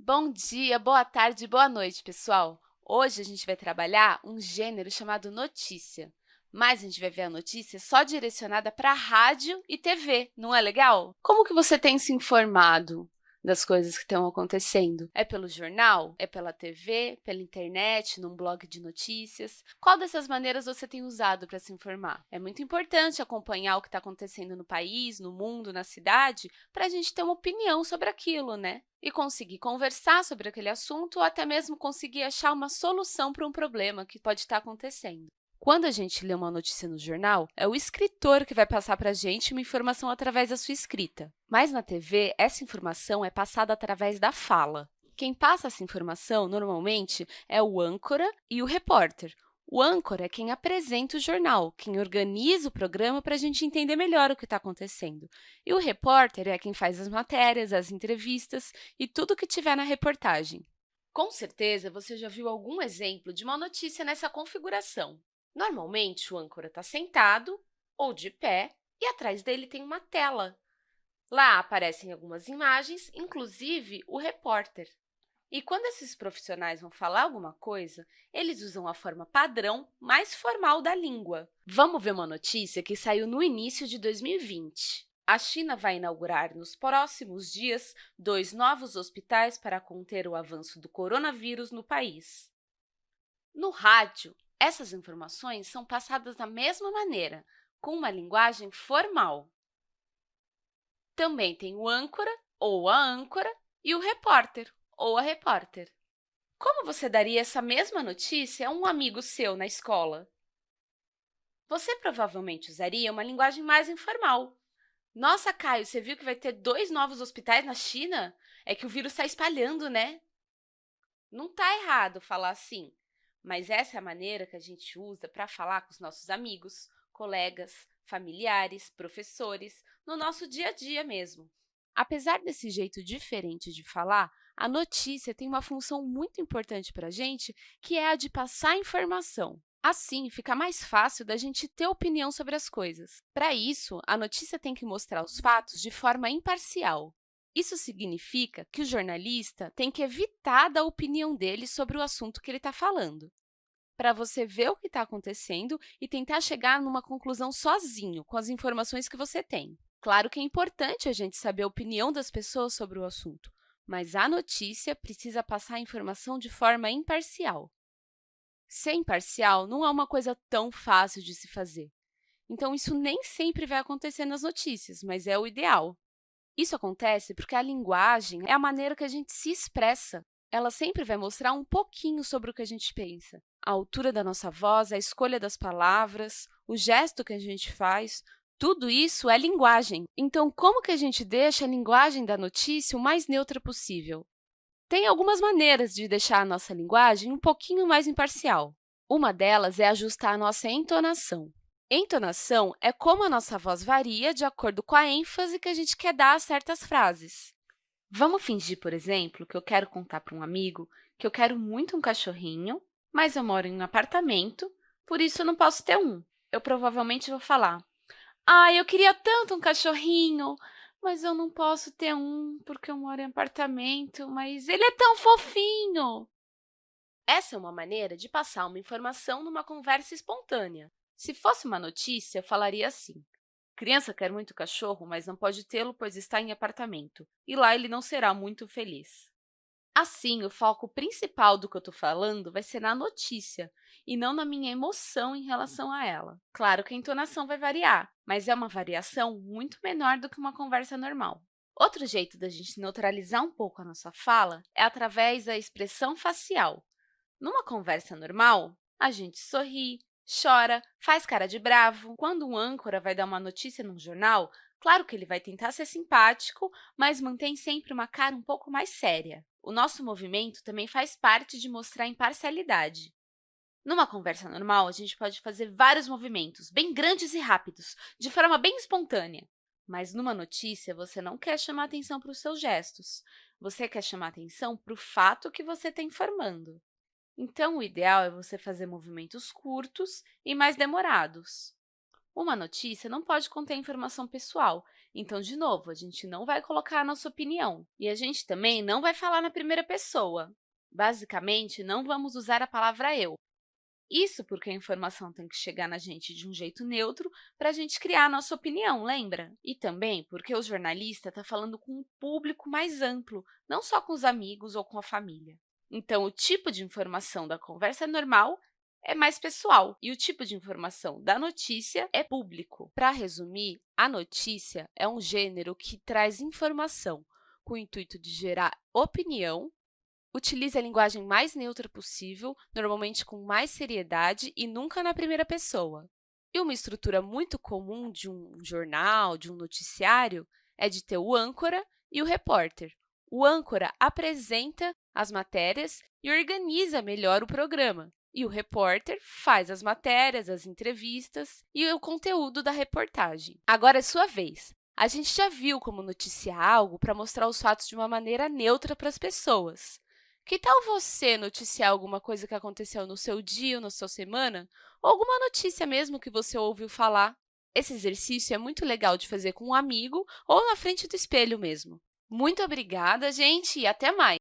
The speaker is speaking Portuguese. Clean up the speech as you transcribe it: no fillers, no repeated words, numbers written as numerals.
Bom dia, boa tarde, boa noite, pessoal! Hoje a gente vai trabalhar um gênero chamado notícia, mas a gente vai ver a notícia só direcionada para rádio e TV, não é legal? Como que você tem se informado das coisas que estão acontecendo? É pelo jornal? É pela TV? Pela internet? Num blog de notícias? Qual dessas maneiras você tem usado para se informar? É muito importante acompanhar o que está acontecendo no país, no mundo, na cidade, para a gente ter uma opinião sobre aquilo, né? E conseguir conversar sobre aquele assunto ou até mesmo conseguir achar uma solução para um problema que pode estar acontecendo. Quando a gente lê uma notícia no jornal, é o escritor que vai passar para a gente uma informação através da sua escrita. Mas na TV, essa informação é passada através da fala. Quem passa essa informação, normalmente, é o âncora e o repórter. O âncora é quem apresenta o jornal, quem organiza o programa para a gente entender melhor o que está acontecendo. E o repórter é quem faz as matérias, as entrevistas e tudo o que tiver na reportagem. Com certeza, você já viu algum exemplo de uma notícia nessa configuração. Normalmente, o âncora está sentado ou de pé e atrás dele tem uma tela. Lá aparecem algumas imagens, inclusive o repórter. E quando esses profissionais vão falar alguma coisa, eles usam a forma padrão mais formal da língua. Vamos ver uma notícia que saiu no início de 2020. A China vai inaugurar nos próximos dias 2 novos hospitais para conter o avanço do coronavírus no país. No rádio, essas informações são passadas da mesma maneira, com uma linguagem formal. Também tem o âncora ou a âncora e o repórter ou a repórter. Como você daria essa mesma notícia a um amigo seu na escola? Você provavelmente usaria uma linguagem mais informal. Nossa, Caio, você viu que vai ter 2 novos hospitais na China? É que o vírus está espalhando, né? Não está errado falar assim, mas essa é a maneira que a gente usa para falar com os nossos amigos, colegas, familiares, professores, no nosso dia a dia mesmo. Apesar desse jeito diferente de falar, a notícia tem uma função muito importante para a gente, que é a de passar informação. Assim, fica mais fácil da gente ter opinião sobre as coisas. Para isso, a notícia tem que mostrar os fatos de forma imparcial. Isso significa que o jornalista tem que evitar dar a opinião dele sobre o assunto que ele está falando, para você ver o que está acontecendo e tentar chegar numa conclusão sozinho, com as informações que você tem. Claro que é importante a gente saber a opinião das pessoas sobre o assunto, mas a notícia precisa passar a informação de forma imparcial. Ser imparcial não é uma coisa tão fácil de se fazer. Então, isso nem sempre vai acontecer nas notícias, mas é o ideal. Isso acontece porque a linguagem é a maneira que a gente se expressa. Ela sempre vai mostrar um pouquinho sobre o que a gente pensa. A altura da nossa voz, a escolha das palavras, o gesto que a gente faz, tudo isso é linguagem. Então, como que a gente deixa a linguagem da notícia o mais neutra possível? Tem algumas maneiras de deixar a nossa linguagem um pouquinho mais imparcial. Uma delas é ajustar a nossa entonação. Entonação é como a nossa voz varia de acordo com a ênfase que a gente quer dar a certas frases. Vamos fingir, por exemplo, que eu quero contar para um amigo que eu quero muito um cachorrinho, mas eu moro em um apartamento, por isso eu não posso ter um. Eu provavelmente vou falar: "Ah, eu queria tanto um cachorrinho, mas eu não posso ter um porque eu moro em apartamento, mas ele é tão fofinho". Essa é uma maneira de passar uma informação numa conversa espontânea. Se fosse uma notícia, eu falaria assim: criança quer muito cachorro, mas não pode tê-lo, pois está em apartamento, e lá ele não será muito feliz. Assim, o foco principal do que eu estou falando vai ser na notícia e não na minha emoção em relação a ela. Claro que a entonação vai variar, mas é uma variação muito menor do que uma conversa normal. Outro jeito da gente neutralizar um pouco a nossa fala é através da expressão facial. Numa conversa normal, a gente sorri, chora, faz cara de bravo. Quando um âncora vai dar uma notícia num jornal, claro que ele vai tentar ser simpático, mas mantém sempre uma cara um pouco mais séria. O nosso movimento também faz parte de mostrar imparcialidade. Numa conversa normal, a gente pode fazer vários movimentos, bem grandes e rápidos, de forma bem espontânea. Mas numa notícia, você não quer chamar atenção para os seus gestos. Você quer chamar atenção para o fato que você está informando. Então, o ideal é você fazer movimentos curtos e mais demorados. Uma notícia não pode conter informação pessoal, então, de novo, a gente não vai colocar a nossa opinião. E a gente também não vai falar na primeira pessoa. Basicamente, não vamos usar a palavra eu. Isso porque a informação tem que chegar na gente de um jeito neutro para a gente criar a nossa opinião, lembra? E também porque o jornalista está falando com um público mais amplo, não só com os amigos ou com a família. Então, o tipo de informação da conversa normal é mais pessoal e o tipo de informação da notícia é público. Para resumir, a notícia é um gênero que traz informação com o intuito de gerar opinião. Utilize a linguagem mais neutra possível, normalmente com mais seriedade e nunca na primeira pessoa. E uma estrutura muito comum de um jornal, de um noticiário, é de ter o âncora e o repórter. O âncora apresenta as matérias e organiza melhor o programa. E o repórter faz as matérias, as entrevistas e o conteúdo da reportagem. Agora é sua vez. A gente já viu como noticiar algo para mostrar os fatos de uma maneira neutra para as pessoas. Que tal você noticiar alguma coisa que aconteceu no seu dia ou na sua semana? Ou alguma notícia mesmo que você ouviu falar? Esse exercício é muito legal de fazer com um amigo ou na frente do espelho mesmo. Muito obrigada, gente, e até mais!